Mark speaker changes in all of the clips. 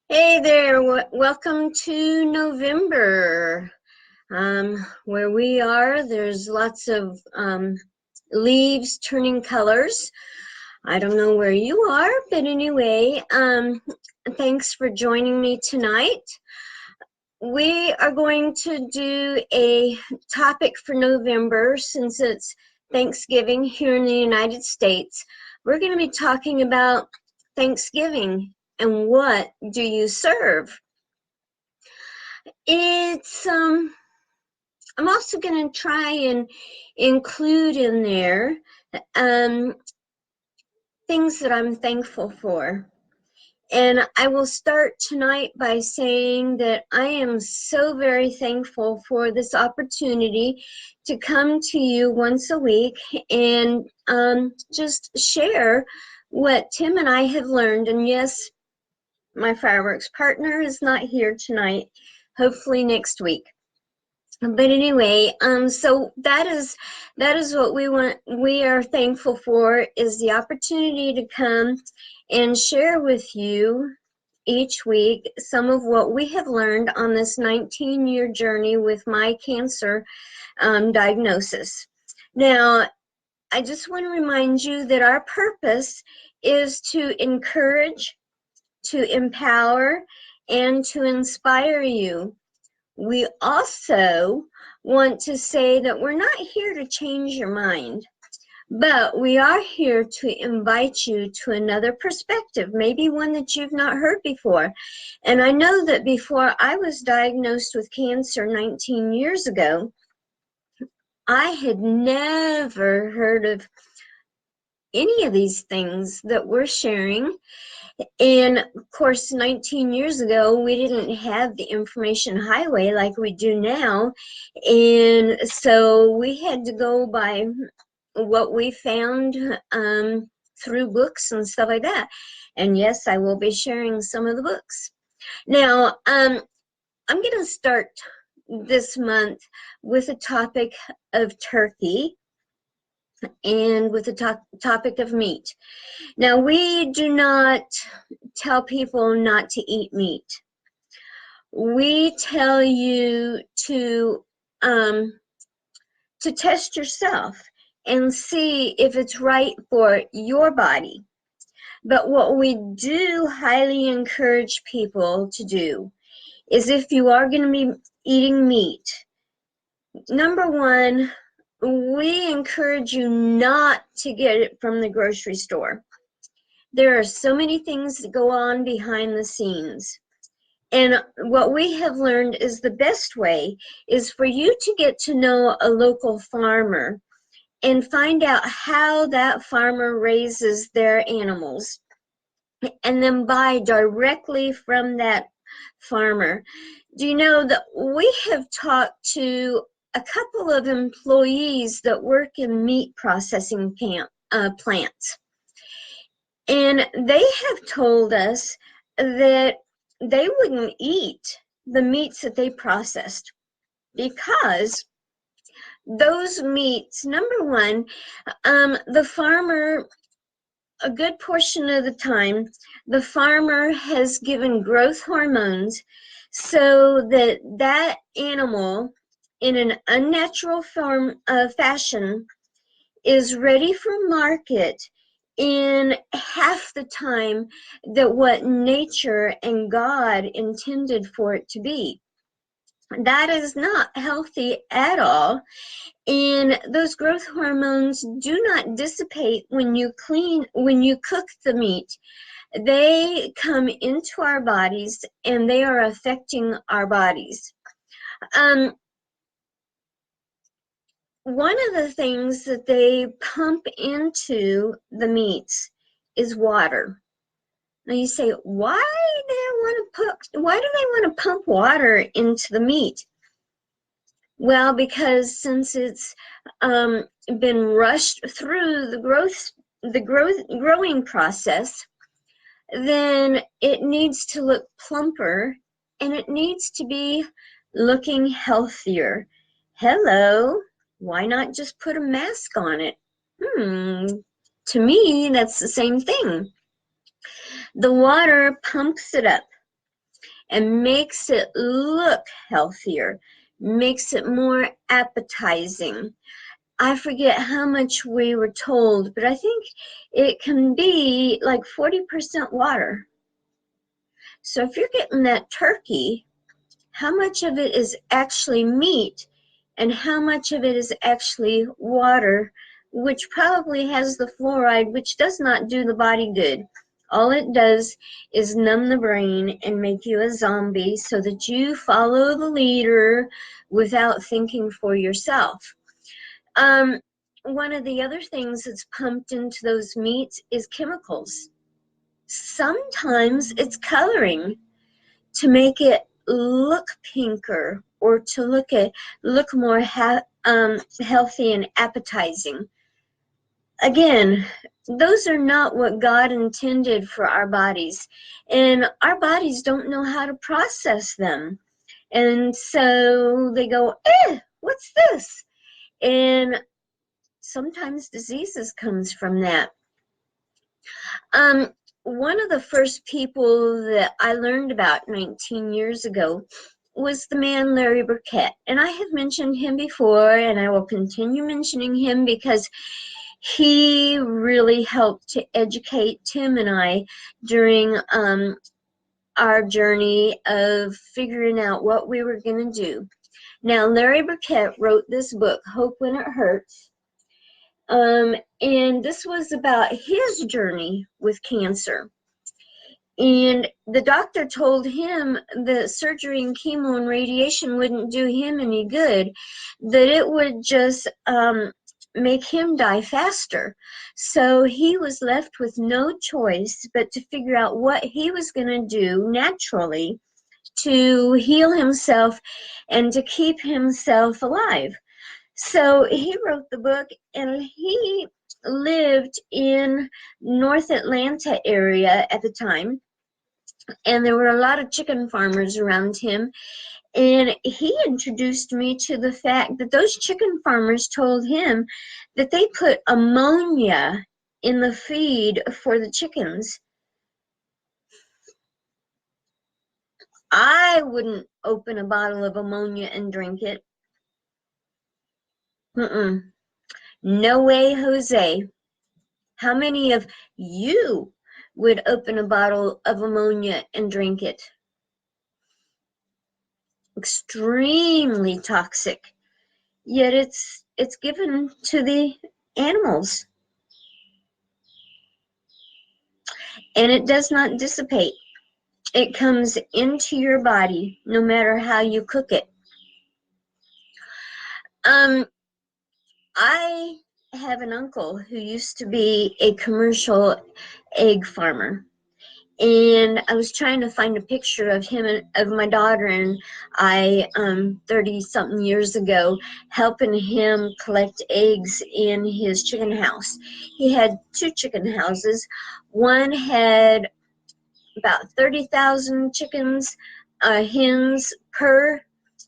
Speaker 1: Hey there, welcome to November. Where we are, there's lots of leaves turning colors. I don't know where you are, but anyway, thanks for joining me tonight. We are going to do a topic for November since it's Thanksgiving here in the United States. We're going to be talking about Thanksgiving and what do you serve? It's I'm also going to try and include in there um, things that I'm thankful for. And I will start tonight by saying that I am so very thankful for this opportunity to come to you once a week and just share what Tim and I have learned. And yes, my fireworks partner is not here tonight, hopefully next week. But anyway, so that is what we are thankful for, is the opportunity to come and share with you each week some of what we have learned on this 19-year journey with my cancer diagnosis. Now, I just want to remind you that our purpose is to encourage, to empower, and to inspire you. We also want to say that we're not here to change your mind, but we are here to invite you to another perspective, maybe one that you've not heard before. And I know that before I was diagnosed with cancer 19 years ago, I had never heard of any of these things that we're sharing. And of course, 19 years ago, we didn't have the information highway like we do now. And so we had to go by what we found through books and stuff like that. And yes, I will be sharing some of the books. Now, I'm going to start this month with a topic of turkey and with the topic of meat. Now, we do not tell people not to eat meat. We tell you to test yourself and see if it's right for your body. But what we do highly encourage people to do is, if you are going to be eating meat, number one, we encourage you not to get it from the grocery store. There are so many things that go on behind the scenes. And what we have learned is the best way is for you to get to know a local farmer and find out how that farmer raises their animals, and then buy directly from that farmer. Do you know that we have talked to a couple of employees that work in meat processing plants? And they have told us that they wouldn't eat the meats that they processed because those meats, number one, the farmer, a good portion of the time, the farmer has given growth hormones so that that animal, in an unnatural fashion, is ready for market in half the time that what nature and God intended for it to be. That is not healthy at all. And those growth hormones do not dissipate when you cook the meat. They come into our bodies and they are affecting our bodies. One of the things that they pump into the meats is water. Now you say, why do they want to pump water into the meat? Well, because since it's been rushed through the growing process, then it needs to look plumper and it needs to be looking healthier. Hello, why not just put a mask on it? To me, that's the same thing. The water pumps it up. and makes it look healthier, makes it more appetizing. I forget how much we were told, but I think it can be like 40% water. So if you're getting that turkey, how much of it is actually meat and how much of it is actually water, which probably has the fluoride, which does not do the body good. All it does is numb the brain and make you a zombie so that you follow the leader without thinking for yourself. One of the other things that's pumped into those meats is chemicals. Sometimes it's coloring to make it look pinker or to look more healthy and appetizing. Again, those are not what God intended for our bodies, and our bodies don't know how to process them. And so they go, what's this? And sometimes diseases comes from that. One of the first people that I learned about 19 years ago was the man Larry Burkett. And I have mentioned him before, and I will continue mentioning him because he really helped to educate Tim and I during our journey of figuring out what we were going to do. Now, Larry Burkett wrote this book, Hope When It Hurts. And this was about his journey with cancer. And the doctor told him that surgery and chemo and radiation wouldn't do him any good, that it would just make him die faster. So he was left with no choice but to figure out what he was going to do naturally to heal himself and to keep himself alive. So he wrote the book, and he lived in North Atlanta area at the time, and there were a lot of chicken farmers around him. And he introduced me to the fact that those chicken farmers told him that they put ammonia in the feed for the chickens. I wouldn't open a bottle of ammonia and drink it. No way, Jose. How many of you would open a bottle of ammonia and drink it? Extremely toxic. Yet it's given to the animals. And it does not dissipate. It comes into your body no matter how you cook it. I have an uncle who used to be a commercial egg farmer. And I was trying to find a picture of him and of my daughter and I 30-something years ago, helping him collect eggs in his chicken house. He had 2 chicken houses. One had about 30,000 chickens, hens per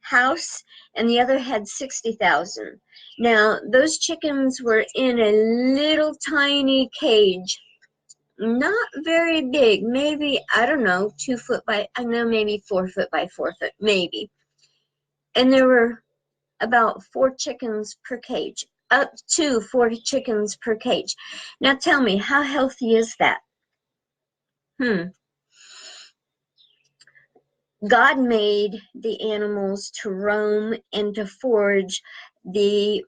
Speaker 1: house, and the other had 60,000. Now, those chickens were in a little tiny cage. Not very big, maybe, I don't know, 2 foot by, I know, maybe 4 foot by 4 foot, maybe. And there were about 4 chickens per cage, up to 4 chickens per cage. Now tell me, how healthy is that? God made the animals to roam and to forage the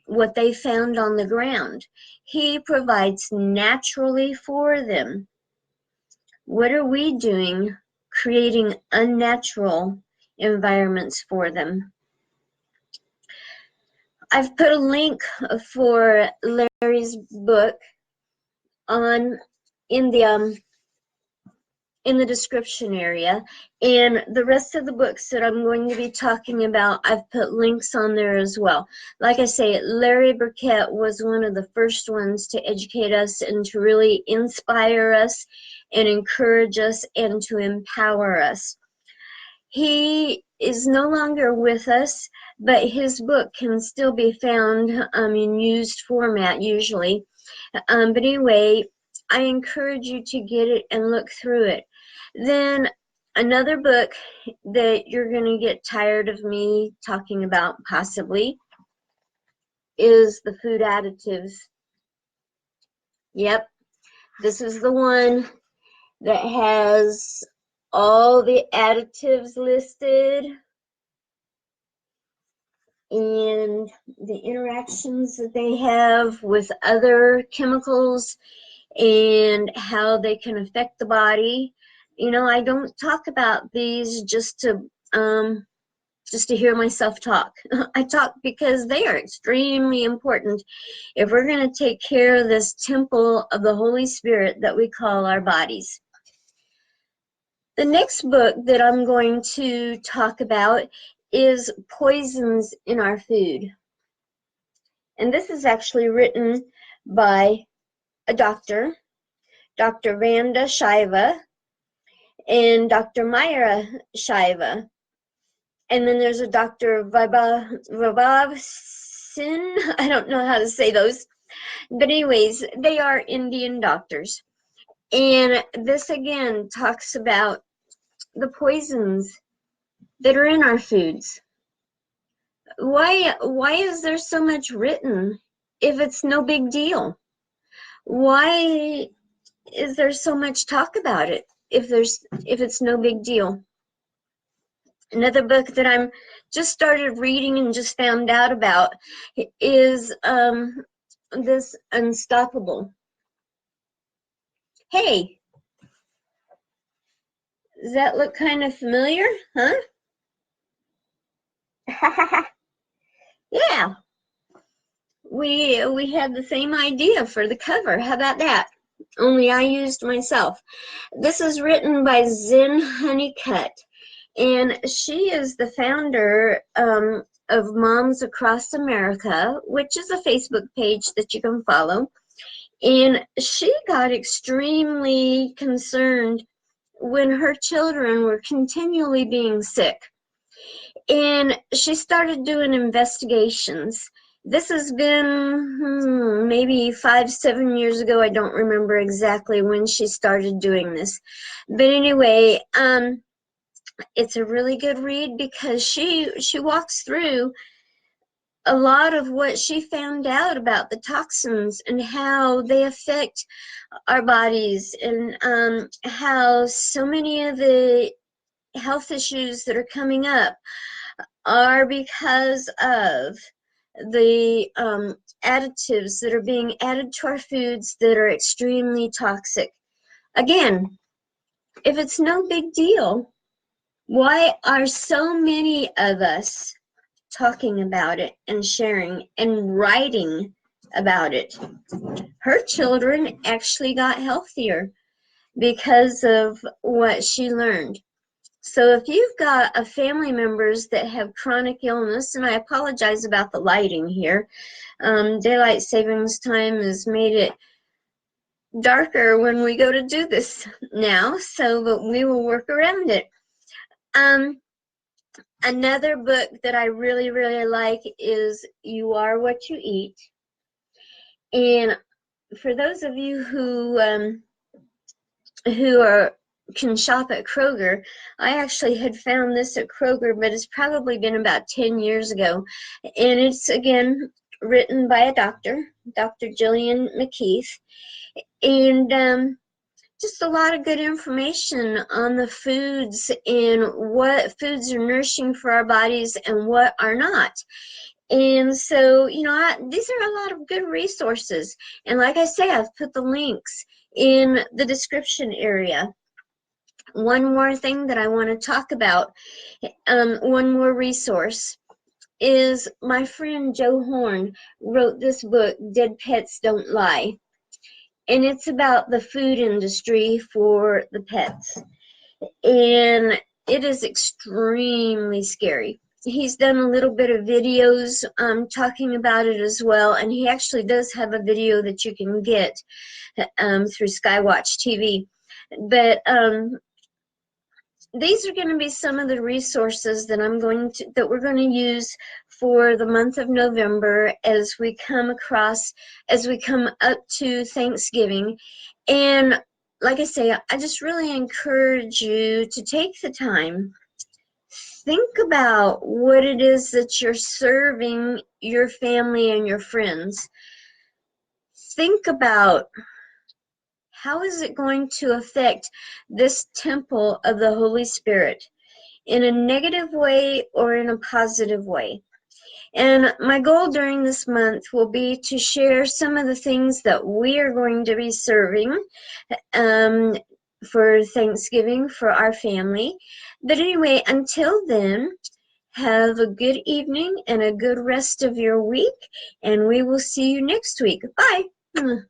Speaker 1: what they found on the ground. He provides naturally for them. What are we doing creating unnatural environments for them? I've put a link for Larry's book on in the description area, and the rest of the books that I'm going to be talking about, I've put links on there as well. Like I say, Larry Burkett was one of the first ones to educate us and to really inspire us and encourage us and to empower us. He is no longer with us, but his book can still be found in used format usually. But anyway, I encourage you to get it and look through it. Then Another book that you're going to get tired of me talking about, possibly, is the Food Additives. Yep, this is the one that has all the additives listed and the interactions that they have with other chemicals and how they can affect the body. You know, I don't talk about these just to hear myself talk. I talk because they are extremely important if we're going to take care of this temple of the Holy Spirit that we call our bodies. The next book that I'm going to talk about is Poisons in Our Food. And this is actually written by a doctor, Dr. Vanda Shiva, and Dr. Myra Shiva. And then there's a Dr. Vaibhav Sin. I don't know how to say those. But anyways, they are Indian doctors. And this again talks about the poisons that are in our foods. Why is there so much written if it's no big deal? Why is there so much talk about it if it's no big deal? Another book that I'm just started reading and just found out about is this Unstoppable. Hey, does that look kind of familiar? Huh? Yeah, we had the same idea for the cover. How about that? Only I used myself. This is written by Zen Honeycutt, and she is the founder of Moms Across America, which is a Facebook page that you can follow. And she got extremely concerned when her children were continually being sick. And she started doing investigations. This has been maybe 5-7 years ago. I don't remember exactly when she started doing this. But anyway, it's a really good read because she walks through a lot of what she found out about the toxins and how they affect our bodies, and how so many of the health issues that are coming up are because of the additives that are being added to our foods that are extremely toxic. Again, if it's no big deal, why are so many of us talking about it and sharing and writing about it? Her children actually got healthier because of what she learned. So if you've got a family members that have chronic illness, and I apologize about the lighting here, daylight savings time has made it darker when we go to do this now, so but we will work around it. Another book that I really, really like is You Are What You Eat. And for those of you who can shop at Kroger, I actually had found this at Kroger, but it's probably been about 10 years ago. And it's, again, written by a doctor, Dr. Jillian McKeith. And just a lot of good information on the foods and what foods are nourishing for our bodies and what are not. And so, you know, these are a lot of good resources. And like I say, I've put the links in the description area. One more thing that I want to talk about, one more resource, is my friend Joe Horn wrote this book, Dead Pets Don't Lie. And it's about the food industry for the pets. And it is extremely scary. He's done a little bit of videos talking about it as well. And he actually does have a video that you can get through Skywatch TV. But these are going to be some of the resources that we're going to use for the month of November as we come up to Thanksgiving. And like I say, I just really encourage you to take the time. Think about what it is that you're serving your family and your friends. Think about how is it going to affect this temple of the Holy Spirit in a negative way or in a positive way. And my goal during this month will be to share some of the things that we are going to be serving for Thanksgiving for our family. But anyway, until then, have a good evening and a good rest of your week, and we will see you next week. Bye.